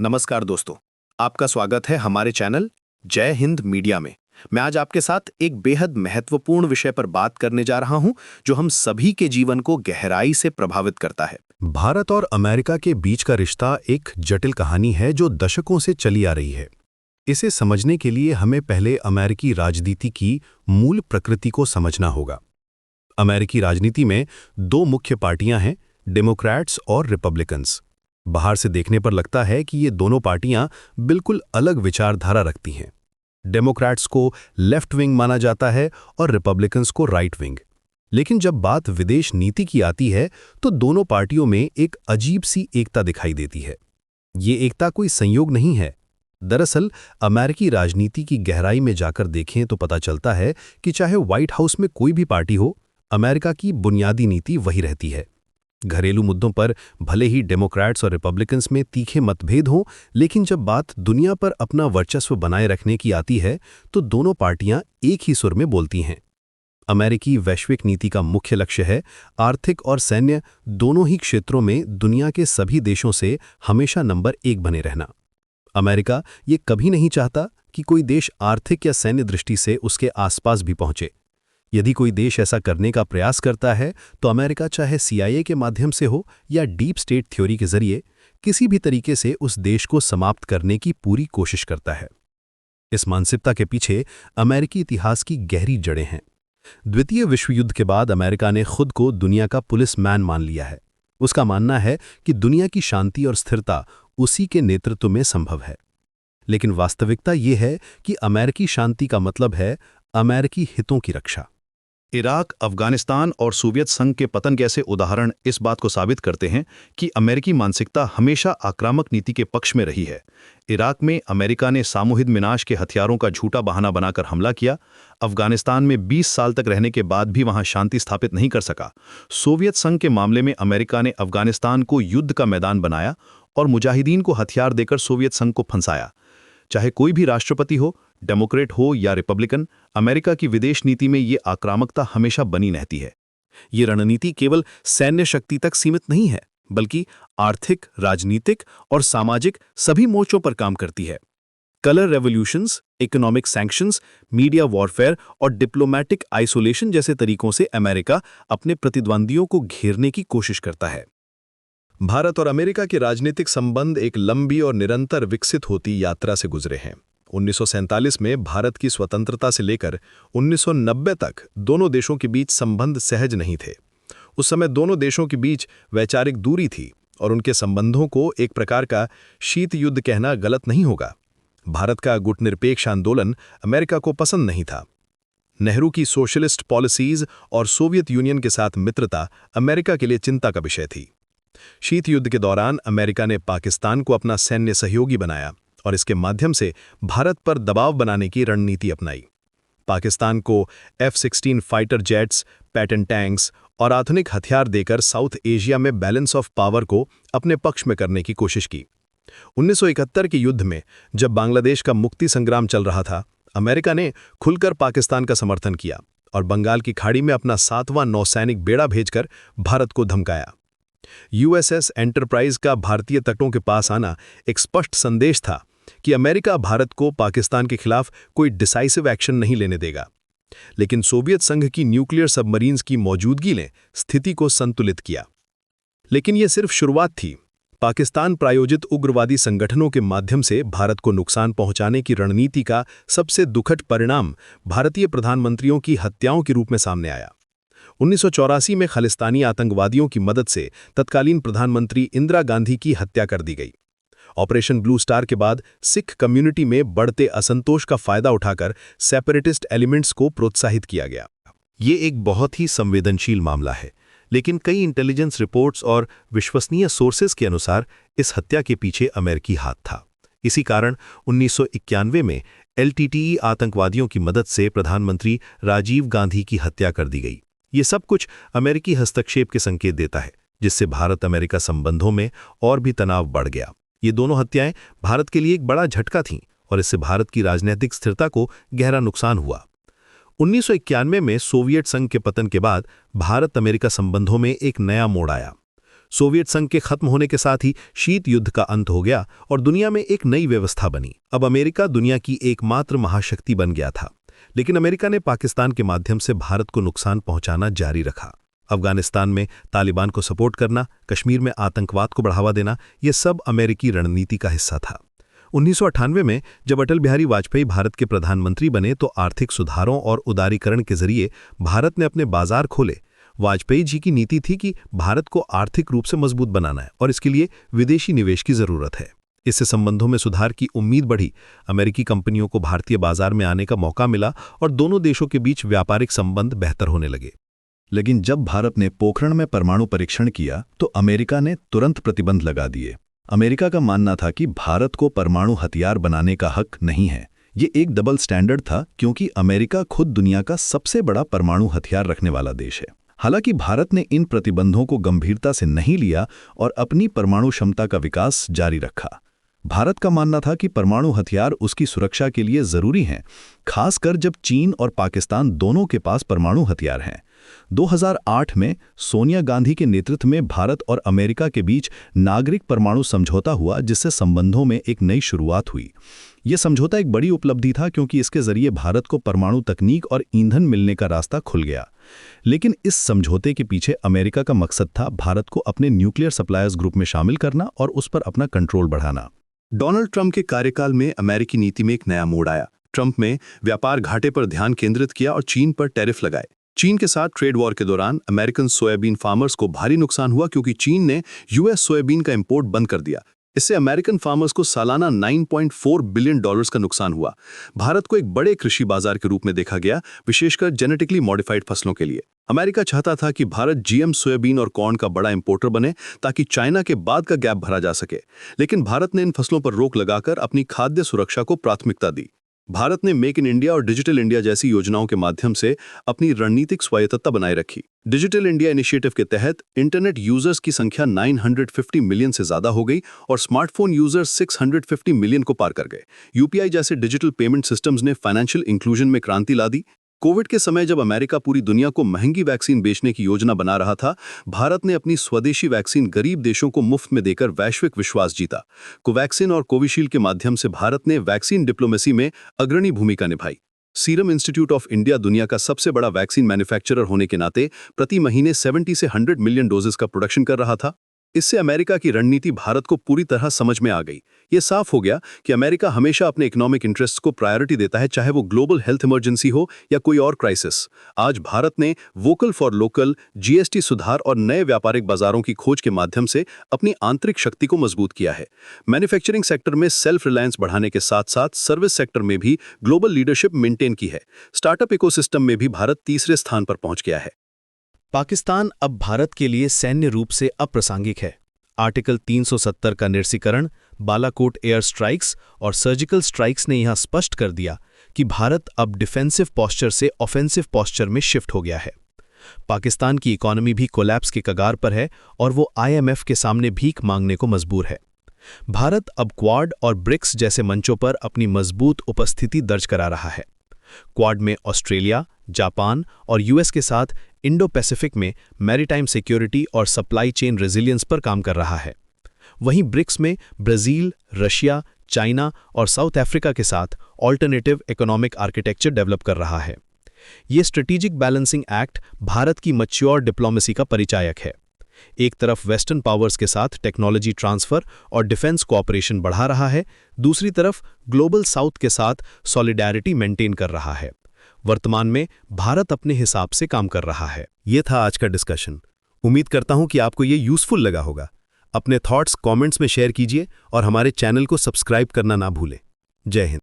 नमस्कार दोस्तों, आपका स्वागत है हमारे चैनल जय हिंद मीडिया में। मैं आज आपके साथ एक बेहद महत्वपूर्ण विषय पर बात करने जा रहा हूं, जो हम सभी के जीवन को गहराई से प्रभावित करता है। भारत और अमेरिका के बीच का रिश्ता एक जटिल कहानी है जो दशकों से चली आ रही है। इसे समझने के लिए हमें पहले अमेरिकी राजनीति की मूल प्रकृति को समझना होगा। अमेरिकी राजनीति में दो मुख्य पार्टियां हैं, डेमोक्रेट्स और रिपब्लिकन्स। बाहर से देखने पर लगता है कि ये दोनों पार्टियां बिल्कुल अलग विचारधारा रखती हैं। डेमोक्रेट्स को लेफ्ट विंग माना जाता है और रिपब्लिकन्स को राइट विंग। लेकिन जब बात विदेश नीति की आती है तो दोनों पार्टियों में एक अजीब सी एकता दिखाई देती है। ये एकता कोई संयोग नहीं है। दरअसल अमेरिकी राजनीति की गहराई में जाकर देखें तो पता चलता है कि चाहे व्हाइट हाउस में कोई भी पार्टी हो, अमेरिका की बुनियादी नीति वही रहती है। घरेलू मुद्दों पर भले ही डेमोक्रेट्स और रिपब्लिकन्स में तीखे मतभेद हों, लेकिन जब बात दुनिया पर अपना वर्चस्व बनाए रखने की आती है तो दोनों पार्टियां एक ही सुर में बोलती हैं। अमेरिकी वैश्विक नीति का मुख्य लक्ष्य है आर्थिक और सैन्य दोनों ही क्षेत्रों में दुनिया के सभी देशों से हमेशा नंबर 1 बने रहना। अमेरिका ये कभी नहीं चाहता कि कोई देश आर्थिक या सैन्य दृष्टि से उसके आसपास भी पहुंचे। यदि कोई देश ऐसा करने का प्रयास करता है तो अमेरिका चाहे CIA के माध्यम से हो या डीप स्टेट थ्योरी के जरिए किसी भी तरीके से उस देश को समाप्त करने की पूरी कोशिश करता है। इस मानसिकता के पीछे अमेरिकी इतिहास की गहरी जड़ें हैं। द्वितीय विश्व युद्ध के बाद अमेरिका ने खुद को दुनिया का पुलिस मैन मान लिया है। उसका मानना है कि दुनिया की शांति और स्थिरता उसी के नेतृत्व में संभव है। लेकिन वास्तविकता ये है कि अमेरिकी शांति का मतलब है अमेरिकी हितों की रक्षा। इराक, अफगानिस्तान और सोवियत संघ के पतन जैसे उदाहरण इस बात को साबित करते हैं कि अमेरिकी मानसिकता हमेशा आक्रामक नीति के पक्ष में रही है। इराक में अमेरिका ने सामूहिक विनाश के हथियारों का झूठा बहाना बनाकर हमला किया। अफगानिस्तान में 20 साल तक रहने के बाद भी वहां शांति स्थापित नहीं कर सका। सोवियत संघ के मामले में अमेरिका ने अफगानिस्तान को युद्ध का मैदान बनाया और मुजाहिदीन को हथियार देकर सोवियत संघ को फंसाया। चाहे कोई भी राष्ट्रपति हो, डेमोक्रेट हो या रिपब्लिकन, अमेरिका की विदेश नीति में ये आक्रामकता हमेशा बनी रहती है। ये रणनीति केवल सैन्य शक्ति तक सीमित नहीं है, बल्कि आर्थिक, राजनीतिक और सामाजिक सभी मोर्चों पर काम करती है। Colour revolutions, economic sanctions, media warfare और डिप्लोमैटिक आइसोलेशन जैसे तरीकों से अमेरिका अपने प्रतिद्वंदियों को घेरने की कोशिश करता है। भारत और अमेरिका के राजनीतिक संबंध एक लंबी और निरंतर विकसित होती यात्रा से गुजरे हैं। 1947 में भारत की स्वतंत्रता से लेकर 1990 तक दोनों देशों के बीच संबंध सहज नहीं थे। उस समय दोनों देशों के बीच वैचारिक दूरी थी और उनके संबंधों को एक प्रकार का शीत युद्ध कहना गलत नहीं होगा। भारत का गुटनिरपेक्ष आंदोलन अमेरिका को पसंद नहीं था। नेहरू की सोशलिस्ट पॉलिसीज और सोवियत यूनियन के साथ मित्रता अमेरिका के लिए चिंता का विषय थी। शीत युद्ध के दौरान अमेरिका ने पाकिस्तान को अपना सैन्य सहयोगी बनाया और इसके माध्यम से भारत पर दबाव बनाने की रणनीति अपनाई। पाकिस्तान को F-16 fighter jets, pattern tanks और आधुनिक हथियार देकर साउथ एशिया में बैलेंस ऑफ पावर को अपने पक्ष में करने की कोशिश की। 1971 के युद्ध में जब बांग्लादेश का मुक्ति संग्राम चल रहा था, अमेरिका ने खुलकर पाकिस्तान का समर्थन किया और बंगाल की खाड़ी में अपना 7वां नौसैनिक बेड़ा भेजकर भारत को धमकाया। USS एंटरप्राइज का भारतीय तटों के पास आना एक स्पष्ट संदेश था कि अमेरिका भारत को पाकिस्तान के खिलाफ कोई डिसाइसिव एक्शन नहीं लेने देगा। लेकिन सोवियत संघ की न्यूक्लियर सबमरीन्स की मौजूदगी ने स्थिति को संतुलित किया। लेकिन यह सिर्फ शुरुआत थी। पाकिस्तान प्रायोजित उग्रवादी संगठनों के माध्यम से भारत को नुकसान पहुंचाने की रणनीति का सबसे दुखद परिणाम भारतीय प्रधानमंत्रियों की हत्याओं के रूप में सामने आया। 1984 में खालिस्तानी आतंकवादियों की मदद से तत्कालीन प्रधानमंत्री इंदिरा गांधी की हत्या कर दी गई। ऑपरेशन ब्लू स्टार के बाद सिख कम्युनिटी में बढ़ते असंतोष का फायदा उठाकर सेपरेटिस्ट एलिमेंट्स को प्रोत्साहित किया गया। ये एक बहुत ही संवेदनशील मामला है, लेकिन कई इंटेलिजेंस रिपोर्ट्स और विश्वसनीय सोर्सेस के अनुसार इस हत्या के पीछे अमेरिकी हाथ था। इसी कारण 1991 में LTTE आतंकवादियों की मदद से प्रधानमंत्री राजीव गांधी की हत्या कर दी गई। ये सब कुछ अमेरिकी हस्तक्षेप के संकेत देता है, जिससे भारत अमेरिका संबंधों में और भी तनाव बढ़ गया। ये दोनों हत्याएं भारत के लिए एक बड़ा झटका थीं और इससे भारत की राजनीतिक स्थिरता को गहरा नुकसान हुआ। 1991 में सोवियत संघ के पतन के बाद भारत अमेरिका संबंधों में एक नया मोड़ आया। सोवियत संघ के खत्म होने के साथ ही शीत युद्ध का अंत हो गया और दुनिया में एक नई व्यवस्था बनी। अब अमेरिका दुनिया की एकमात्र महाशक्ति बन गया था। लेकिन अमेरिका ने पाकिस्तान के माध्यम से भारत को नुकसान पहुंचाना जारी रखा। अफगानिस्तान में तालिबान को सपोर्ट करना, कश्मीर में आतंकवाद को बढ़ावा देना, ये सब अमेरिकी रणनीति का हिस्सा था। 1998 में जब अटल बिहारी वाजपेयी भारत के प्रधानमंत्री बने तो आर्थिक सुधारों और उदारीकरण के जरिए भारत ने अपने बाजार खोले। वाजपेयी जी की नीति थी कि भारत को आर्थिक रूप से मजबूत बनाना है और इसके लिए विदेशी निवेश की जरूरत है। इससे संबंधों में सुधार की उम्मीद बढ़ी। अमेरिकी कंपनियों को भारतीय बाजार में आने का मौका मिला और दोनों देशों के बीच व्यापारिक संबंध बेहतर होने लगे। लेकिन जब भारत ने पोखरण में परमाणु परीक्षण किया तो अमेरिका ने तुरंत प्रतिबंध लगा दिए। अमेरिका का मानना था कि भारत को परमाणु हथियार बनाने का हक नहीं है। ये एक डबल स्टैंडर्ड था क्योंकि अमेरिका खुद दुनिया का सबसे बड़ा परमाणु हथियार रखने वाला देश है। हालांकि भारत ने इन प्रतिबंधों को गंभीरता से नहीं लिया और अपनी परमाणु क्षमता का विकास जारी रखा। भारत का मानना था कि परमाणु हथियार उसकी सुरक्षा के लिए जरूरी हैं, खासकर जब चीन और पाकिस्तान दोनों के पास परमाणु हथियार हैं। 2008 में सोनिया गांधी के नेतृत्व में भारत और अमेरिका के बीच नागरिक परमाणु समझौता हुआ, जिससे संबंधों में एक नई शुरुआत हुई। यह समझौता एक बड़ी उपलब्धि था क्योंकि इसके जरिए भारत को परमाणु तकनीक और ईंधन मिलने का रास्ता खुल गया। लेकिन इस समझौते के पीछे अमेरिका का मकसद था भारत को अपने न्यूक्लियर सप्लायर्स ग्रुप में शामिल करना और उस पर अपना कंट्रोल बढ़ाना। डोनाल्ड ट्रंप के कार्यकाल में अमेरिकी नीति में एक नया मोड़ आया। ट्रंप ने व्यापार घाटे पर ध्यान केंद्रित किया और चीन पर टैरिफ लगाए। चीन के साथ ट्रेड वॉर के दौरान अमेरिकन सोयाबीन फार्मर्स को भारी नुकसान हुआ क्योंकि चीन ने यूएस सोयाबीन का इंपोर्ट बंद कर दिया। इससे अमेरिकन फार्मर्स को सालाना $9.4 बिलियन का नुकसान हुआ। भारत को एक बड़े कृषि बाजार के रूप में देखा गया, विशेषकर जेनेटिकली मॉडिफाइड फसलों के लिए। अमेरिका चाहता था कि भारत जीएम सोयाबीन और कॉर्न का बड़ा इंपोर्टर बने ताकि चाइना के बाद का गैप भरा जा सके। लेकिन भारत ने इन फसलों पर रोक लगाकर अपनी खाद्य सुरक्षा को प्राथमिकता दी। भारत ने मेक इन इंडिया और डिजिटल इंडिया जैसी योजनाओं के माध्यम से अपनी रणनीतिक स्वायत्तता बनाए रखी। डिजिटल इंडिया इनिशिएटिव के तहत इंटरनेट यूजर्स की संख्या 950 मिलियन से ज्यादा हो गई और स्मार्टफोन यूजर्स 650 मिलियन को पार कर गए। यूपीआई जैसे डिजिटल पेमेंट सिस्टम्स ने फाइनेंशियल इंक्लूजन में क्रांति ला दी। कोविड के समय जब अमेरिका पूरी दुनिया को महंगी वैक्सीन बेचने की योजना बना रहा था, भारत ने अपनी स्वदेशी वैक्सीन गरीब देशों को मुफ्त में देकर वैश्विक विश्वास जीता। कोवैक्सीन और कोविशील्ड के माध्यम से भारत ने वैक्सीन डिप्लोमेसी में अग्रणी भूमिका निभाई। सीरम इंस्टीट्यूट ऑफ इंडिया दुनिया का सबसे बड़ा वैक्सीन मैन्युफैक्चरर होने के नाते प्रति महीने 70 से 100 मिलियन डोजेस का प्रोडक्शन कर रहा था। इससे अमेरिका की रणनीति भारत को पूरी तरह समझ में आ गई। ये साफ हो गया कि अमेरिका हमेशा अपने इकोनॉमिक इंटरेस्ट्स को प्रायोरिटी देता है, चाहे वो ग्लोबल हेल्थ इमरजेंसी हो या कोई और क्राइसिस। आज भारत ने वोकल फॉर लोकल, जीएसटी सुधार और नए व्यापारिक बाजारों की खोज के माध्यम से अपनी आंतरिक शक्ति को मजबूत किया है। मैन्युफैक्चरिंग सेक्टर में सेल्फ रिलायंस बढ़ाने के साथ साथ सर्विस सेक्टर में भी ग्लोबल लीडरशिप मेंटेन की है। स्टार्टअप इकोसिस्टम में भी भारत तीसरे स्थान पर पहुंच गया है। पाकिस्तान अब भारत के लिए सैन्य रूप से अप्रासंगिक है। आर्टिकल 370 का निरसीकरण, बालाकोट एयर स्ट्राइक्स और सर्जिकल स्ट्राइक्स ने यहां स्पष्ट कर दिया कि भारत अब डिफेंसिव पोस्चर से ऑफेंसिव पोस्चर में शिफ्ट हो गया है। पाकिस्तान की इकोनॉमी भी कोलैप्स के कगार पर है और वो आईएमएफ के सामने भीख मांगने को मजबूर है। भारत अब क्वाड और ब्रिक्स जैसे मंचों पर अपनी मजबूत उपस्थिति दर्ज करा रहा है। क्वाड में ऑस्ट्रेलिया, जापान और यूएस के साथ इंडो पैसिफिक में मैरीटाइम सिक्योरिटी और सप्लाई चेन रेजिलियंस पर काम कर रहा है। वहीं ब्रिक्स में ब्राजील, रशिया, चाइना और साउथ अफ्रीका के साथ ऑल्टरनेटिव इकोनॉमिक आर्किटेक्चर डेवलप कर रहा है। ये स्ट्रेटेजिक बैलेंसिंग एक्ट भारत की मैच्योर डिप्लोमेसी का परिचायक है। एक तरफ वेस्टर्न पावर्स के साथ टेक्नोलॉजी ट्रांसफर और डिफेंस कोऑपरेशन बढ़ा रहा है, दूसरी तरफ ग्लोबल साउथ के साथ सॉलिडैरिटी मेंटेन कर रहा है। वर्तमान में भारत अपने हिसाब से काम कर रहा है। ये था आज का डिस्कशन। उम्मीद करता हूं कि आपको ये यूजफुल लगा होगा। अपने थॉट्स कमेंट्स में शेयर कीजिए और हमारे चैनल को सब्सक्राइब करना ना भूलें। जय हिंद।